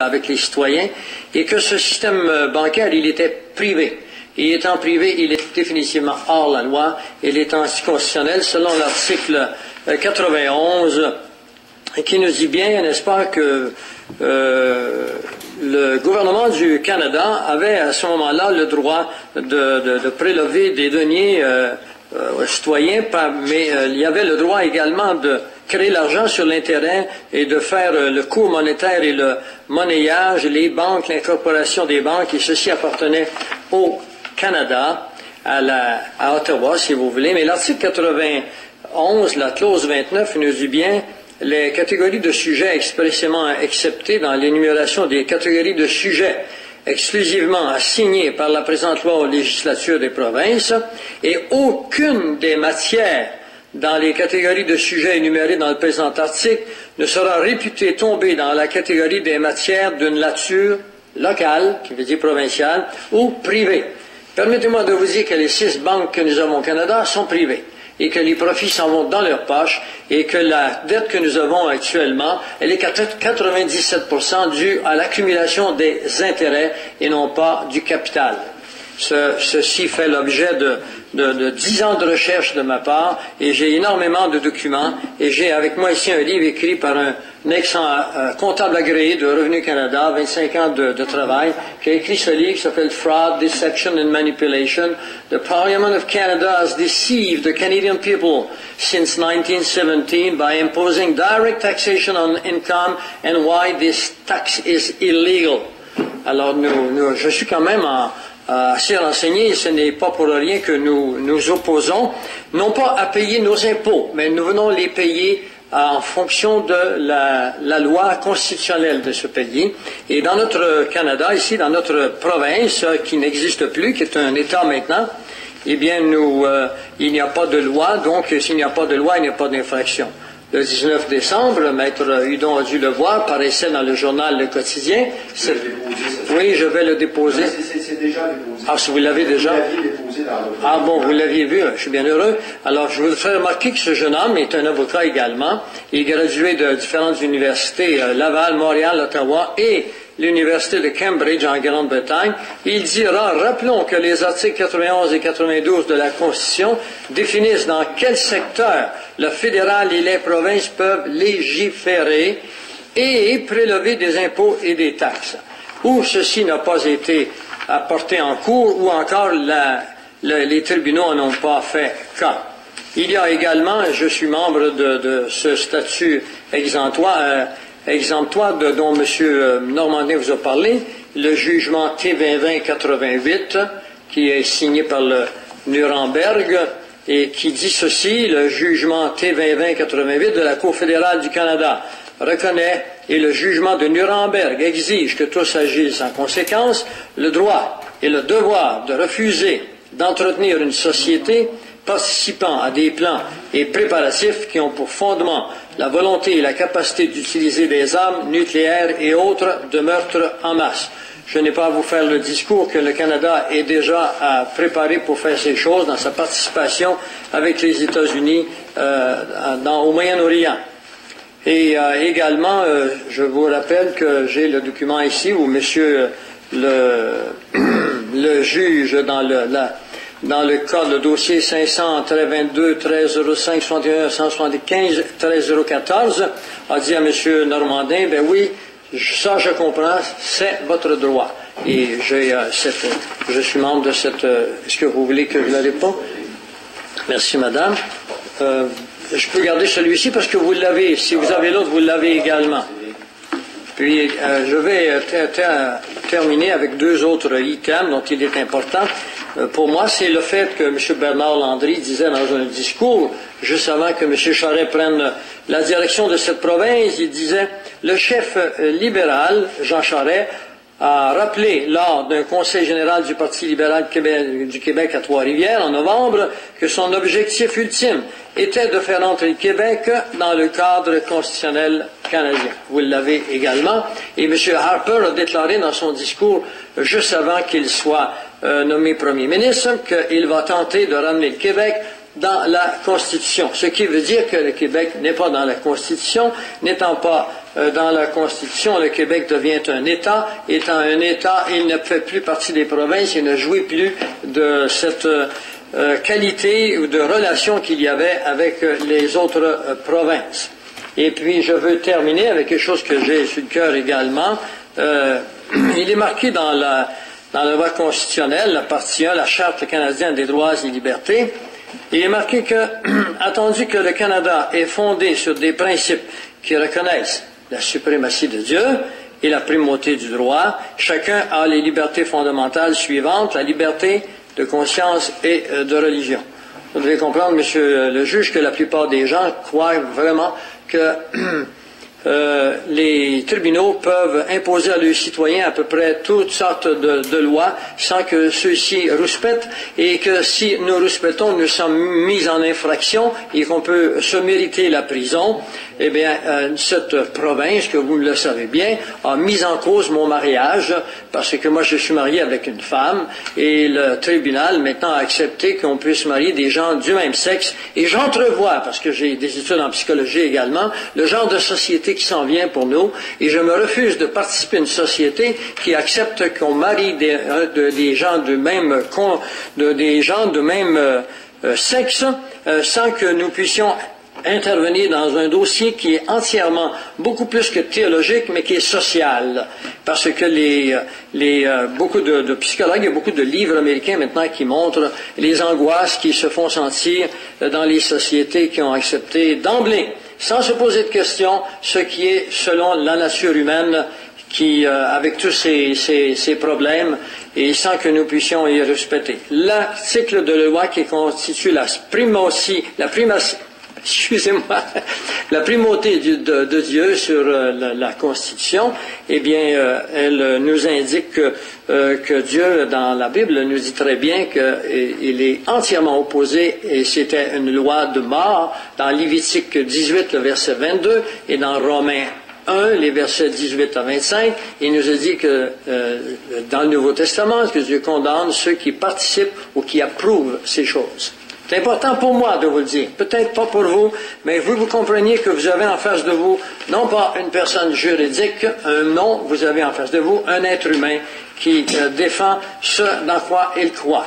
avec les citoyens, et que ce système bancaire, il était privé. Et étant privé, il est définitivement hors la loi, il est anticonstitutionnel selon l'article 91, qui nous dit bien, n'est-ce pas, que le gouvernement du Canada avait à ce moment-là le droit de prélever des deniers citoyens, mais il y avait le droit également de créer l'argent sur l'intérêt et de faire le cours monétaire et le monnayage, les banques, l'incorporation des banques, et ceci appartenait au Canada, à Ottawa, si vous voulez. Mais l'article 91, la clause 29, nous dit bien les catégories de sujets expressément acceptées dans l'énumération des catégories de sujets exclusivement assignées par la présente loi aux législatures des provinces, et aucune des matières dans les catégories de sujets énumérées dans le présent article ne sera réputée tomber dans la catégorie des matières d'une nature locale, qui veut dire provinciale, ou privée. Permettez-moi de vous dire que les 6 banques que nous avons au Canada sont privées, et que les profits s'en vont dans leur poche, et que la dette que nous avons actuellement, elle est 97% due à l'accumulation des intérêts et non pas du capital. Ceci fait l'objet de 10 ans de recherche de ma part, et j'ai énormément de documents, et j'ai avec moi ici un livre écrit par un excellent comptable agréé de Revenu Canada, 25 ans de travail, qui a écrit ce livre qui s'appelle Fraud, Deception and Manipulation. The Parliament of Canada has deceived the Canadian people since 1917 by imposing direct taxation on income and why this tax is illegal. Alors je suis quand même assez renseigné, et ce n'est pas pour rien que nous nous opposons, non pas à payer nos impôts, mais nous venons les payer en fonction de la loi constitutionnelle de ce pays. Et dans notre Canada, ici, dans notre province, qui n'existe plus, qui est un État maintenant, eh bien, il n'y a pas de loi, donc s'il n'y a pas de loi, il n'y a pas d'infraction. Le 19 décembre, Maître Hudon a dû le voir, paraissait dans le journal Le Quotidien. Oui, je vais le déposer. C'est déjà déposé. Ah, si vous l'avez déjà? Vous l'aviez déposé dans le... Ah bon, vous l'aviez vu, je suis bien heureux. Alors, je vous fais remarquer que ce jeune homme est un avocat également. Il est gradué de différentes universités, Laval, Montréal, Ottawa et l'Université de Cambridge en Grande-Bretagne. Il dira, rappelons que les articles 91 et 92 de la Constitution définissent dans quel secteur le fédéral et les provinces peuvent légiférer et prélever des impôts et des taxes. Où ceci n'a pas été apporté en cours, ou encore les tribunaux n'ont pas fait cas. Il y a également, je suis membre de ce statut exemptoire dont M. Normandin vous a parlé, le jugement T2020-88, qui est signé par le Nuremberg, et qui dit ceci: le jugement T2020-88 de la Cour fédérale du Canada reconnaît, et le jugement de Nuremberg exige que tous agissent en conséquence, le droit et le devoir de refuser d'entretenir une société participant à des plans et préparatifs qui ont pour fondement la volonté et la capacité d'utiliser des armes nucléaires et autres de meurtre en masse. Je n'ai pas à vous faire le discours que le Canada est déjà préparé pour faire ces choses dans sa participation avec les États-Unis au Moyen-Orient. Et également, je vous rappelle que j'ai le document ici où monsieur le juge dans le cas, le dossier 500-22-1305-61-175-13014 a dit à M. Normandin, ben oui, ça je comprends, c'est votre droit. Et je suis membre de cette... Est-ce que vous voulez que je la réponde? Merci, madame. Je peux garder celui-ci parce que vous l'avez. Si vous avez l'autre, vous l'avez également. Puis, je vais terminer avec 2 autres items dont il est important. Pour moi, c'est le fait que M. Bernard Landry disait dans un discours, juste avant que M. Charest prenne la direction de cette province, il disait, le chef libéral, Jean Charest, a rappelé lors d'un conseil général du Parti libéral du Québec à Trois-Rivières en novembre que son objectif ultime était de faire entrer le Québec dans le cadre constitutionnel canadien. Vous l'avez également. Et M. Harper a déclaré dans son discours, juste avant qu'il soit nommé premier ministre, qu'il va tenter de ramener le Québec dans la Constitution. Ce qui veut dire que le Québec n'est pas dans la Constitution, n'étant pas dans la Constitution, le Québec devient un État. Étant un État, il ne fait plus partie des provinces, il ne jouit plus de cette qualité ou de relation qu'il y avait avec les autres provinces. Et puis, je veux terminer avec quelque chose que j'ai sur le cœur également. Il est marqué dans la loi constitutionnelle, la partie 1, la Charte canadienne des droits et libertés. Il est marqué que, attendu que le Canada est fondé sur des principes qui reconnaissent la suprématie de Dieu et la primauté du droit, chacun a les libertés fondamentales suivantes, la liberté de conscience et de religion. Vous devez comprendre, monsieur le juge, que la plupart des gens croient vraiment que les tribunaux peuvent imposer à leurs citoyens à peu près toutes sortes de lois sans que ceux-ci rouspètent, et que si nous rouspètons, nous sommes mis en infraction et qu'on peut se mériter la prison. Eh bien, cette province, que vous le savez bien, a mis en cause mon mariage parce que moi je suis marié avec une femme, et le tribunal maintenant a accepté qu'on puisse marier des gens du même sexe, et j'entrevois, parce que j'ai des études en psychologie également, le genre de société qui s'en vient pour nous, et je me refuse de participer à une société qui accepte qu'on marie des gens de même sexe sans que nous puissions intervenir dans un dossier qui est entièrement beaucoup plus que théologique, mais qui est social. Parce que beaucoup de psychologues, il y a beaucoup de livres américains maintenant qui montrent les angoisses qui se font sentir dans les sociétés qui ont accepté d'emblée, sans se poser de questions, ce qui est selon la nature humaine, qui, avec tous ces problèmes, et sans que nous puissions y respecter. L'article de la loi qui constitue la primauté de Dieu sur la Constitution, eh bien, elle nous indique que Dieu, dans la Bible, nous dit très bien qu'il est entièrement opposé, et c'était une loi de mort, dans Lévitique 18, le verset 22, et dans Romains 1, les versets 18 à 25, il nous a dit que dans le Nouveau Testament, que Dieu condamne ceux qui participent ou qui approuvent ces choses. C'est important pour moi de vous le dire. Peut-être pas pour vous, mais vous compreniez que vous avez en face de vous, non pas une personne juridique, vous avez en face de vous un être humain qui défend ce dans quoi il croit.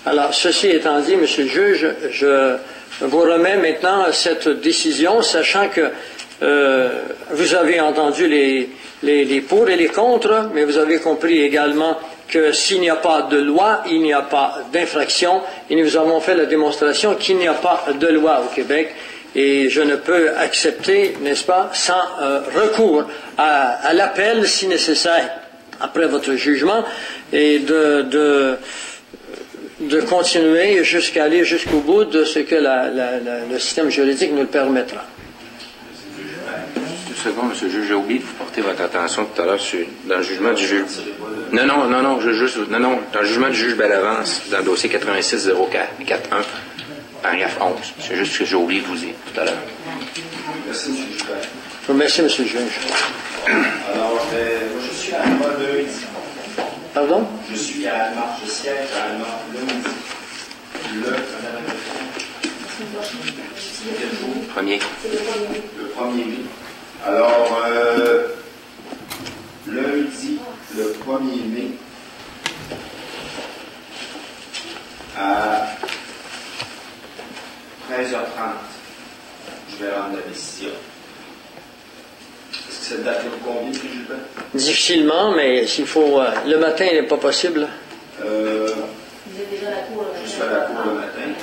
Alors, ceci étant dit, monsieur le juge, je vous remets maintenant cette décision, sachant que vous avez entendu les pour et les contre, mais vous avez compris également que s'il n'y a pas de loi, il n'y a pas d'infraction, et nous avons fait la démonstration qu'il n'y a pas de loi au Québec, et je ne peux accepter, n'est-ce pas, sans recours à l'appel si nécessaire, après votre jugement, et de continuer jusqu'à aller jusqu'au bout de ce que le système juridique nous le permettra. Seconde, monsieur le juge, j'ai oublié de vous porter votre attention tout à l'heure dans le jugement du juge. Non, dans le jugement du juge Bellavance, dans le dossier 86-04-41, paragraphe 11. C'est juste ce que j'ai oublié de vous dire tout à l'heure. Merci, M. le juge. Merci, M. le juge. Alors, je suis à Alma lundi. Pardon? Je suis à Alma, je siège à Alma lundi. Quel jour? Le 1er mai. Alors, lundi, le 1er mai, à 13h30, je vais rendre la décision. Est-ce que cette date vous convient, M. Gilbert? Difficilement, mais s'il faut... le matin, il n'est pas possible. Vous êtes déjà à la cour le matin. Je suis à la cour le matin.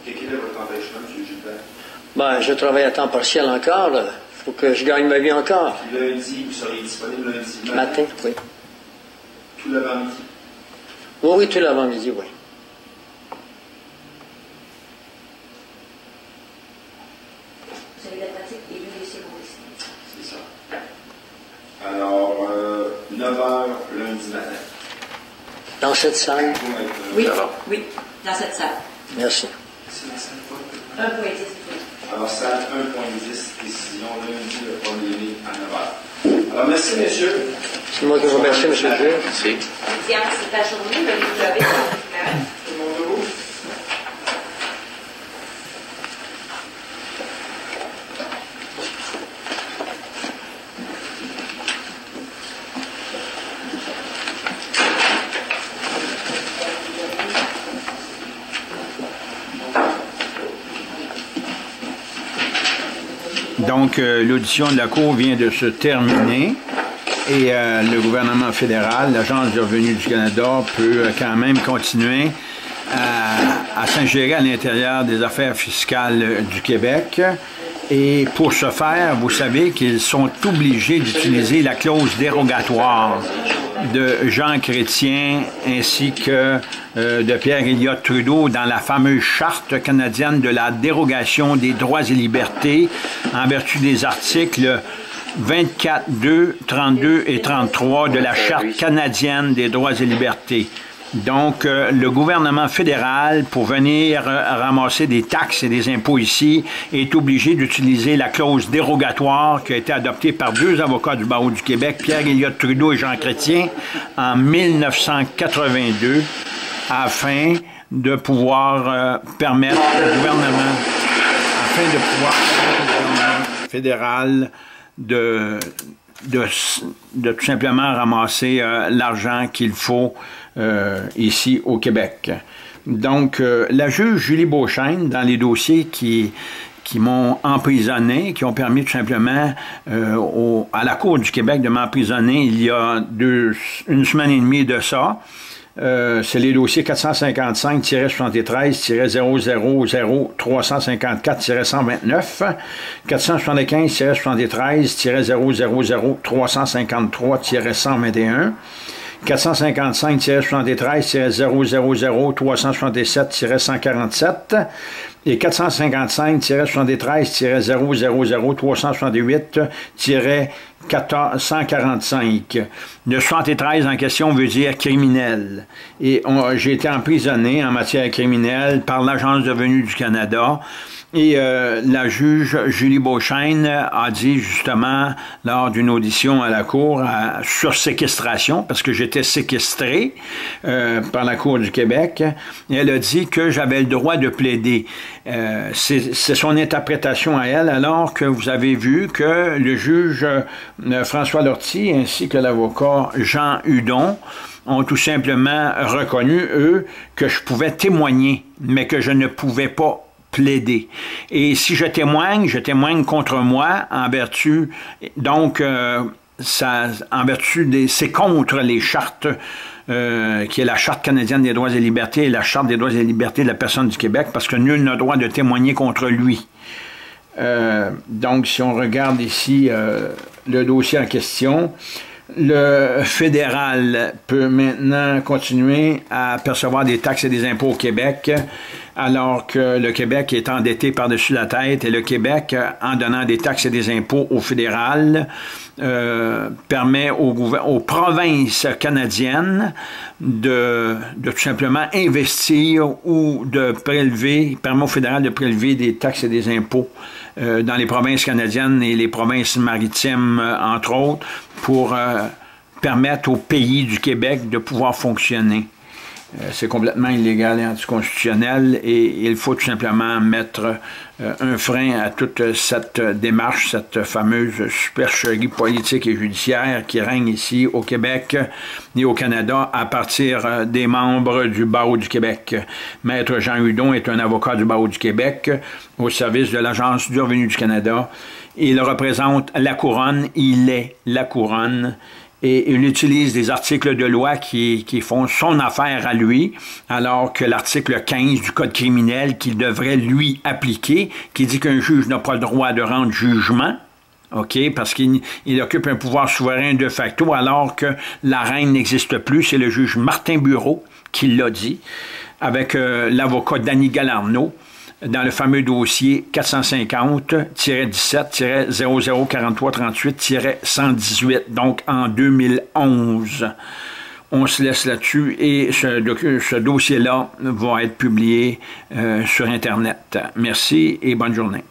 Quel est votre empêchement, M. Gilbert? Je travaille à temps partiel encore. Il faut que je gagne ma vie encore. Puis lundi, vous seriez disponible lundi Matin, oui. Tout l'avant-midi? Oui, tout l'avant-midi, oui. Vous avez la pratique et le dossier pour ici. C'est ça. Alors, 9h lundi matin. Dans cette salle? Oui, oui, dans cette salle. Merci. C'est la salle quoi? 1.10. Alors, salle 1.10, décision lundi le 1er mai à 9h. Alors, merci, messieurs. C'est moi qui vous remercie, M. le juge. Merci. Diane, c'est ta journée, vous avez Tout le monde debout? Donc, l'audition de la Cour vient de se terminer et le gouvernement fédéral, l'Agence du revenu du Canada, peut quand même continuer à s'ingérer à l'intérieur des affaires fiscales du Québec. Et pour ce faire, vous savez qu'ils sont obligés d'utiliser la clause dérogatoire de Jean Chrétien ainsi que de Pierre-Éliott Trudeau dans la fameuse Charte canadienne de la dérogation des droits et libertés en vertu des articles 24, 2, 32 et 33 de la Charte canadienne des droits et libertés. Donc, le gouvernement fédéral, pour venir ramasser des taxes et des impôts ici, est obligé d'utiliser la clause dérogatoire qui a été adoptée par deux avocats du barreau du Québec, Pierre-Éliott Trudeau et Jean Chrétien, en 1982, afin de pouvoir permettre au gouvernement fédéral de tout simplement ramasser l'argent qu'il faut ici au Québec. Donc, la juge Julie Beauchesne, dans les dossiers qui m'ont emprisonné, qui ont permis tout simplement à la Cour du Québec de m'emprisonner il y a une semaine et demie de ça, c'est les dossiers 455-000-354-129, 475-73-000-353-121, 455-73-000-367-147 et 455-73-000-368-145. Le 73 en question veut dire criminel. Et j'ai été emprisonné en matière criminelle par l'Agence de revenu du Canada. Et la juge Julie Beauchesne a dit justement lors d'une audition à la Cour sur séquestration, parce que j'étais séquestré par la Cour du Québec, et elle a dit que j'avais le droit de plaider. C'est son interprétation à elle, alors que vous avez vu que le juge François Lortie ainsi que l'avocat Jean Hudon ont tout simplement reconnu, eux, que je pouvais témoigner, mais que je ne pouvais pas plaider. Et si je témoigne contre moi en vertu, donc, c'est contre les chartes, qui est la Charte canadienne des droits et libertés et la Charte des droits et libertés de la personne du Québec, parce que nul n'a droit de témoigner contre lui. Donc, si on regarde ici le dossier en question, le fédéral peut maintenant continuer à percevoir des taxes et des impôts au Québec, alors que le Québec est endetté par-dessus la tête, et le Québec, en donnant des taxes et des impôts au fédéral, permet aux provinces canadiennes de tout simplement investir ou de prélever, permet au fédéral de prélever des taxes et des impôts dans les provinces canadiennes et les provinces maritimes, entre autres, pour permettre au pays du Québec de pouvoir fonctionner. C'est complètement illégal et anticonstitutionnel et il faut tout simplement mettre un frein à toute cette démarche, cette fameuse supercherie politique et judiciaire qui règne ici au Québec et au Canada à partir des membres du barreau du Québec. Maître Jean Hudon est un avocat du barreau du Québec au service de l'Agence du revenu du Canada. Il représente la couronne, il est la couronne. Et il utilise des articles de loi qui font son affaire à lui, alors que l'article 15 du Code criminel qu'il devrait lui appliquer, qui dit qu'un juge n'a pas le droit de rendre jugement, OK, parce qu'il occupe un pouvoir souverain de facto, alors que la reine n'existe plus, c'est le juge Martin Bureau qui l'a dit, avec l'avocat Danny Galarneau, dans le fameux dossier 450-17-004338-118, donc en 2011. On se laisse là-dessus et ce dossier-là va être publié sur Internet. Merci et bonne journée.